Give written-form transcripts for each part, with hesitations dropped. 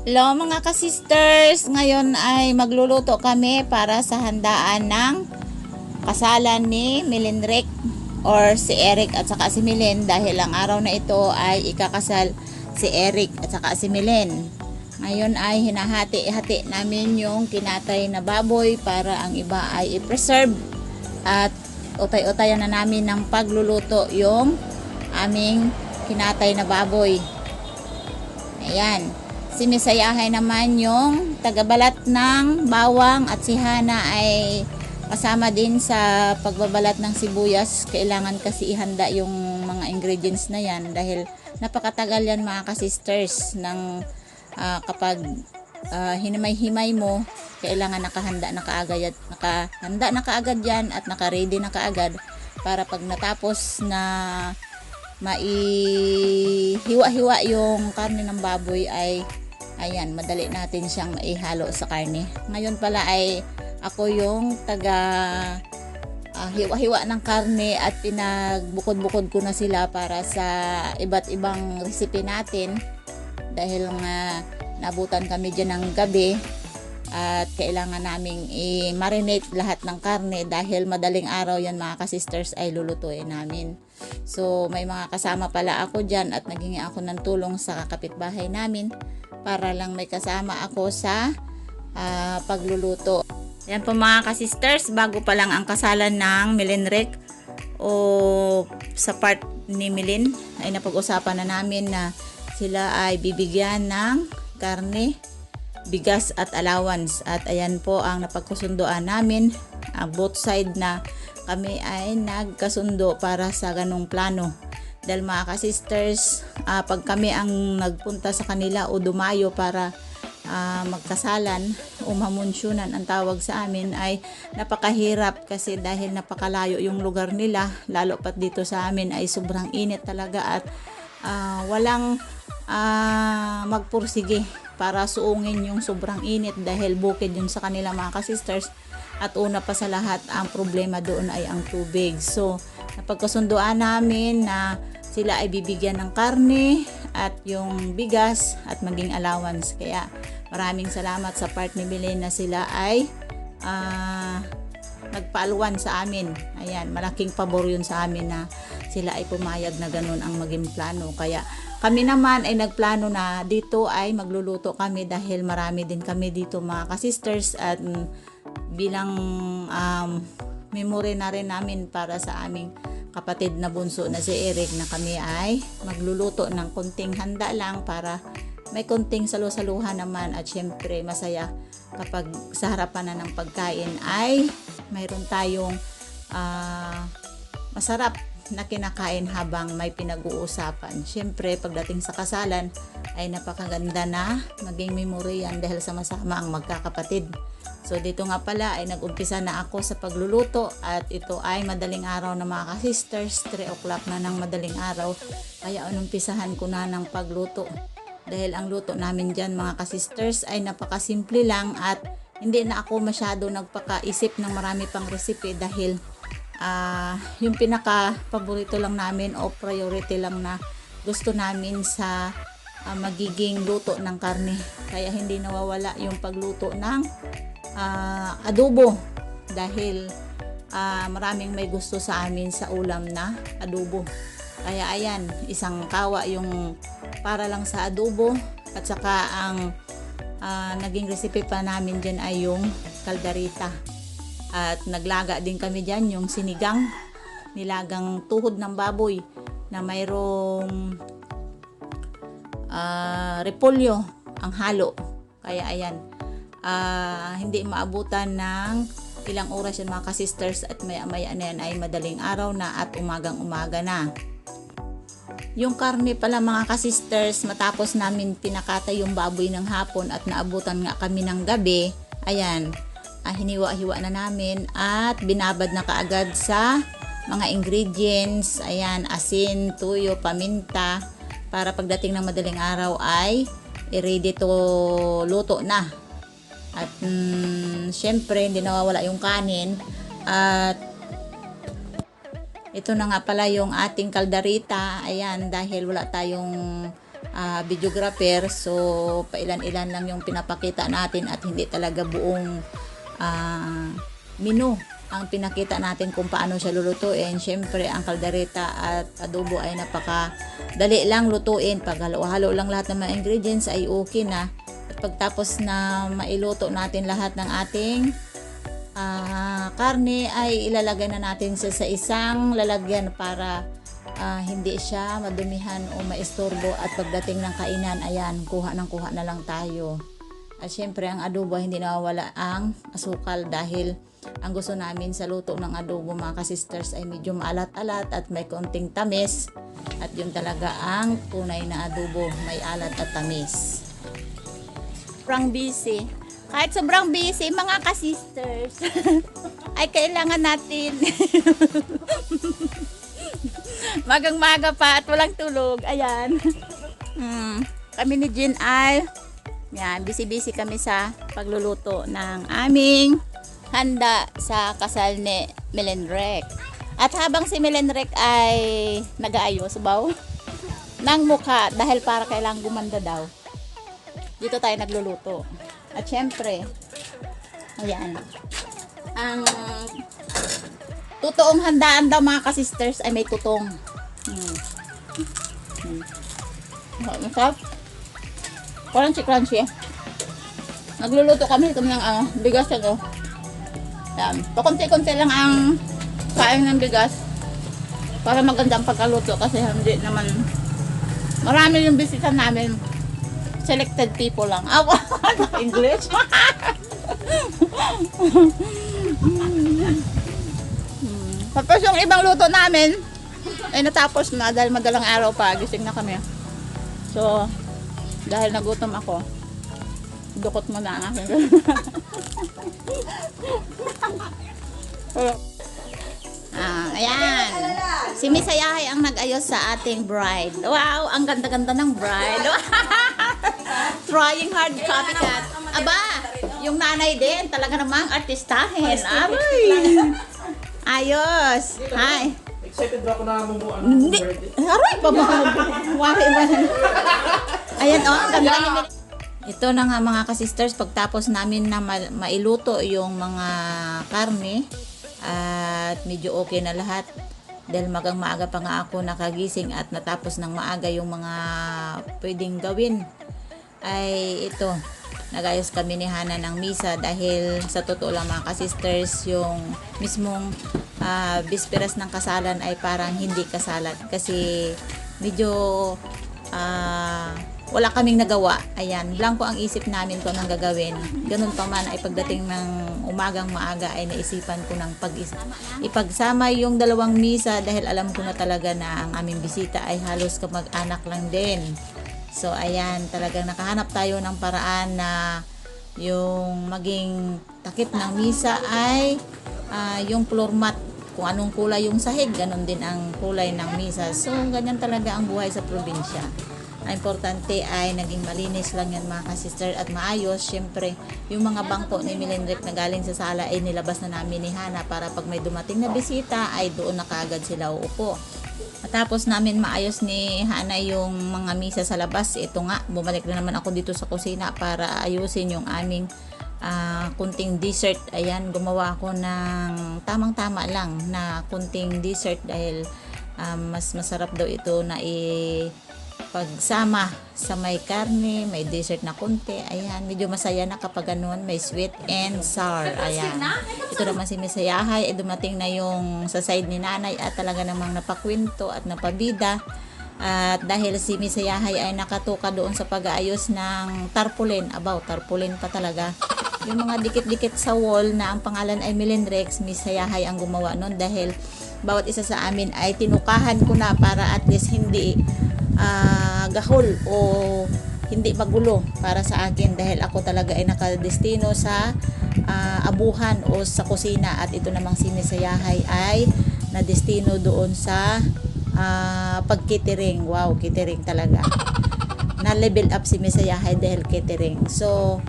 Hello mga ka-sisters, ngayon ay magluluto kami para sa handaan ng kasalan ni Milinric or si Eric at saka si Milin, dahil ang araw na ito ay ikakasal si Eric at saka si Milin. Ngayon ay hinahati-hati namin yung kinatay na baboy para ang iba ay i-preserve, at utay-utayan na namin ng pagluluto yung aming kinatay na baboy. Ayan. Si Misayahay naman yung tagabalat ng bawang, at si Hana ay kasama din sa pagbabalat ng sibuyas. Kailangan kasi ihanda yung mga ingredients na yan dahil napakatagal yan mga ka-sisters ng kapag hinimay-himay mo, kailangan nakahanda na kaagad, nakahanda na kaagad yan at naka-ready na kaagad para pag natapos na maihiwa-hiwa yung karne ng baboy ay ayan, madali natin siyang maihalo sa karne. Ngayon pala ay ako yung taga hiwa-hiwa ng karne at pinagbukod-bukod ko na sila para sa iba't ibang recipe natin, dahil nga nabutan kami dyan ng gabi at kailangan naming i-marinate lahat ng karne dahil madaling araw yan mga ka-sisters ay lulutuin namin. So may mga kasama pala ako dyan at naghingi ako ng tulong sa kapitbahay namin para lang may kasama ako sa pagluluto. Yan po mga ka-sisters, bago pa lang ang kasalan ng Milinric o sa part ni Milin ay napag-usapan na namin na sila ay bibigyan ng karne, bigas at allowance, at ayan po ang napagkasundoan namin, both side na kami ay nagkasundo para sa ganong plano. Dahil mga ka-sisters, pag kami ang nagpunta sa kanila o dumayo para magkasalan o mamunsyonan ang tawag sa amin, ay napakahirap kasi dahil napakalayo yung lugar nila, lalo pat dito sa amin ay sobrang init talaga at walang magpursige para suungin yung sobrang init dahil bukid yun sa kanila mga ka-sisters, at una pa sa lahat ang problema doon ay ang tubig. So napagkasunduan namin na sila ay bibigyan ng karne at yung bigas at maging allowance. Kaya maraming salamat sa part ni Belen na sila ay nagpaaluan sa amin. Ayan, malaking pabor yun sa amin na sila ay pumayag na ganun ang maging plano. Kaya kami naman ay nagplano na dito ay magluluto kami dahil marami din kami dito mga ka-sisters, at bilang memory na rin namin para sa aming kapatid na bunso na si Eric na kami ay magluluto ng konting handa lang para may konting salu-saluhan naman, at syempre masaya kapag sa harapan na ng pagkain ay mayroon tayong masarap na kinakain habang may pinag-uusapan. Syempre pagdating sa kasalan ay napakaganda na maging memory yan dahil sama-sama ang magkakapatid. So dito nga pala ay nag-umpisa na ako sa pagluluto, at ito ay madaling araw na mga ka-sisters, 3 o'clock na ng madaling araw, kaya umpisahan ko na ng pagluto. Dahil ang luto namin dyan mga ka-sisters ay napakasimple lang, at hindi na ako masyado nagpakaisip ng marami pang recipe dahil yung pinaka-paborito lang namin o priority lang na gusto namin sa magiging luto ng karne. Kaya hindi nawawala yung pagluto ng adobo dahil maraming may gusto sa amin sa ulam na adobo. Kaya ayan, isang kawa yung para lang sa adobo, at saka ang naging recipe pa namin dyan ay yung kaldarita. At naglaga din kami dyan yung sinigang, nilagang tuhod ng baboy na mayroong repolyo ang halo. Kaya ayan, hindi maabutan ng ilang oras yan mga ka-sisters, at maya-maya na yan ay madaling araw na at umagang-umaga na. Yung karne pala mga ka-sisters, matapos namin pinakatay yung baboy ng hapon at naabutan nga kami ng gabi, ayan, hiniwa-hiwa na namin at binabad na kaagad sa mga ingredients. Ayan, asin, tuyo, paminta, para pagdating ng madaling araw ay ready to luto na. At syempre hindi nawawala yung kanin, at ito na nga pala yung ating kaldarita. Ayan, dahil wala tayong videographer. So, pailan-ilan lang yung pinapakita natin at hindi talaga buong menu ang pinakita natin kung paano siya lulutuin. Syempre, ang kaldereta at adobo ay napaka-dali lang lutuin. Pag halo-halo lang lahat ng mga ingredients ay okay na. At pagtapos na mailuto natin lahat ng ating karne, ay ilalagay na natin siya sa isang lalagyan para hindi siya madumihan o maistorbo. At pagdating ng kainan, ayan, kuha na lang tayo. At syempre, ang adobo, hindi nawawala ang asukal dahil ang gusto namin sa luto ng adobo, mga ka-sisters, ay medyo maalat-alat at may konting tamis. At yun talaga ang tunay na adobo, may alat at tamis. Sobrang busy. Kahit sobrang busy, mga ka-sisters, ay kailangan natin magang-maga pa at walang tulog. Ayan. Kami ni Jean ay yan, busy-busy kami sa pagluluto ng aming handa sa kasal ni Melendrek. At habang si Melendrek ay nag-aayos ng mukha dahil para kailangang gumanda daw, dito tayo nagluluto. At syempre, ayan, ang totoong handaan daw, mga ka-sisters, ay may tutong. Masarap. Crunchy. Nagluluto kami ng bigas ito. Yan. Pakunti-kunti lang ang kain ng bigas para maganda ang pagkaluto kasi hindi naman marami yung bisita namin. Selected people lang. English. Tapos yung ibang luto namin ay natapos na dahil madalang araw pa. Gising na kami. So, dahil nagutom ako, dukot mo na ang aking. Ayan. Si Miss Ayahay ang nag-ayos sa ating bride. Wow, ang ganda-ganda ng bride. Trying hard, copycat. Aba, yung nanay din, talaga namang artistahin. Aray. Ayos. Hi. Excited ba ako na mumuan ng birthday? Aray, ayan, ang ganda ni Mel. Ito na nga, mga ka-sisters, pagtapos namin na mailuto yung mga karne at medyo okay na lahat dahil magang maaga pa nga ako nakagising at natapos ng maaga yung mga pwedeng gawin, ay ito, nagayos kami ni Hana ng misa dahil sa totoo lang, mga ka-sisters, yung mismong bisperas ng kasalan ay parang hindi kasalan kasi medyo wala kaming nagawa. Ayan, blanco ang isip namin kung anong gagawin. Ganun pa man ay pagdating ng umagang maaga ay naisipan ko ng ipagsama yung dalawang misa dahil alam ko na talaga na ang aming bisita ay halos kamag-anak lang din. So ayan, talagang nakahanap tayo ng paraan na yung maging takip ng misa ay yung floor mat. Kung anong kulay yung sahig, ganun din ang kulay ng misa. So ganyan talaga ang buhay sa probinsya. Ang importante ay naging malinis lang yan, mga ka-sister, at maayos. Syempre, yung mga bangko ni Melendrek na galing sa sala ay nilabas na namin ni Hana para pag may dumating na bisita ay doon na kaagad sila uupo. At tapos namin maayos ni Hana yung mga misa sa labas. Ito nga, bumalik na naman ako dito sa kusina para ayusin yung aming kunting dessert. Ayan, gumawa ako ng tamang-tama lang na kunting dessert dahil mas masarap daw ito na pagsama sa may karne, may dessert na konti. Ayan, medyo masaya na kapag ganun, may sweet and sour. Ayan, ito naman si Miss Ayahay ay dumating na yung sa side ni nanay at talaga namang napakwento at napabida. At dahil si Miss Ayahay ay nakatuka doon sa pag-aayos ng tarpaulin, tarpaulin pa talaga, yung mga dikit-dikit sa wall na ang pangalan ay Melendrex, Miss Ayahay ang gumawa nun dahil bawat isa sa amin ay tinukahan ko na para at least hindi gahol o hindi magulo para sa akin dahil ako talaga ay nakadestino sa abuhan o sa kusina at ito namang si Miss Ayahay ay nadestino doon sa pag-catering. Wow, catering talaga. Na-level up si Miss Ayahay dahil catering. So,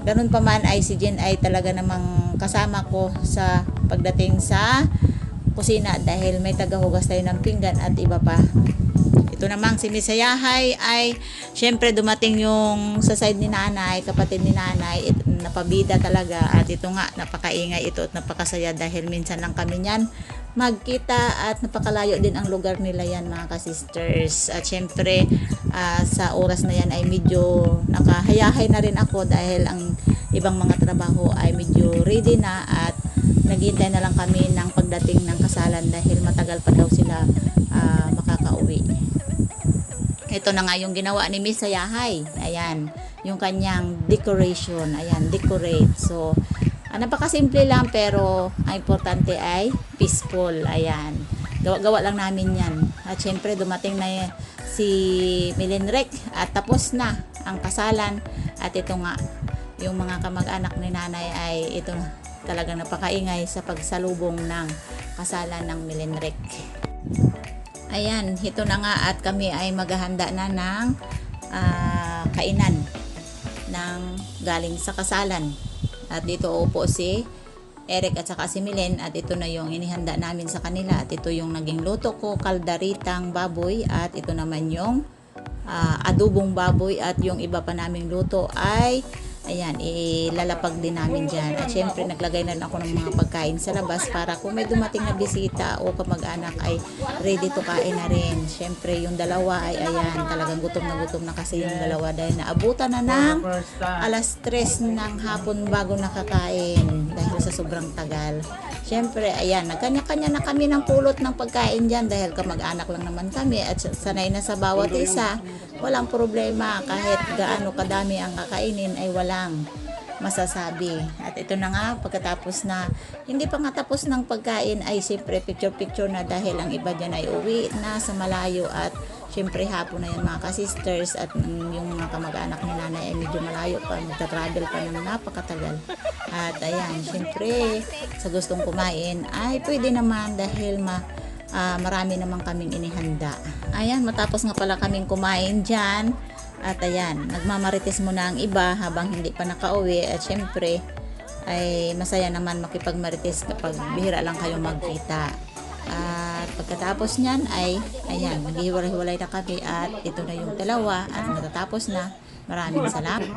ganun pa man ay si Jen ay talaga namang kasama ko sa pagdating sa kusina dahil may tagahugas tayo ng pinggan at iba pa. ito namang si Misayahay ay syempre dumating yung sa side ni nanay, kapatid ni nanay, napabida talaga at ito nga napakaingay ito at napakasaya dahil minsan lang kami niyan magkita at napakalayo din ang lugar nila yan mga ka-sisters. At syempre sa oras na yan ay medyo nakahayahay na rin ako dahil ang ibang mga trabaho ay medyo ready na at naghihintay na lang kami ng pagdating ng kasalan dahil matagal pa daw sila makakauwi. Ito na nga yung ginawa ni Miss Sayahay. Ayan, yung kanyang decoration. Ayan, decorate. So, napakasimple lang pero ang importante ay peaceful. Ayan, gawa-gawa lang namin yan. At syempre dumating na si Milenrek at tapos na ang kasalan. At ito nga, yung mga kamag-anak ni nanay ay ito talagang napakaingay sa pagsalubong ng kasalan ng Milenrek. Ayan, ito na nga at kami ay maghahanda na ng kainan ng galing sa kasalan. At dito upo si Eric at saka si Milen at ito na yung inihanda namin sa kanila at ito yung naging luto ko, kaldaritang baboy at ito naman yung adubong baboy at yung iba pa naming luto ay ayan, ilalapag din namin dyan. At syempre, naglagay na rin ako ng mga pagkain sa labas para kung may dumating na bisita o kamag-anak ay ready to kain na rin. Syempre, yung dalawa ay ayan, talagang gutom na kasi yung dalawa dahil naabutan na ng alas 3 ng hapon bago nakakain dahil sa sobrang tagal. Syempre, ayan, nagkanya-kanya na kami ng pulot ng pagkain dyan dahil kamag-anak lang naman kami at sanay na sa bawat isa. Walang problema kahit gaano kadami ang kakainin ay walang masasabi. At ito na nga, pagkatapos na hindi pa nga tapos ng pagkain ay siyempre picture na dahil ang iba dyan ay uwi na sa malayo at siyempre hapon na yan mga ka-sisters at yung mga kamag-anak ni nanay ay medyo malayo pa, magta-travel pa ng napakatagal. At ayan, siyempre sa gustong kumain ay pwede naman dahil marami naman kaming inihanda. Ayan, matapos nga pala kaming kumain dyan at ayan, nagmamarites muna ang iba habang hindi pa nakauwi at syempre ay masaya naman makipagmarites kapag bihira lang kayo magkita. At pagkatapos nyan ay ayan, maghihiwalay-hiwalay na kami at ito na yung dalawa at natatapos na. Maraming salamat.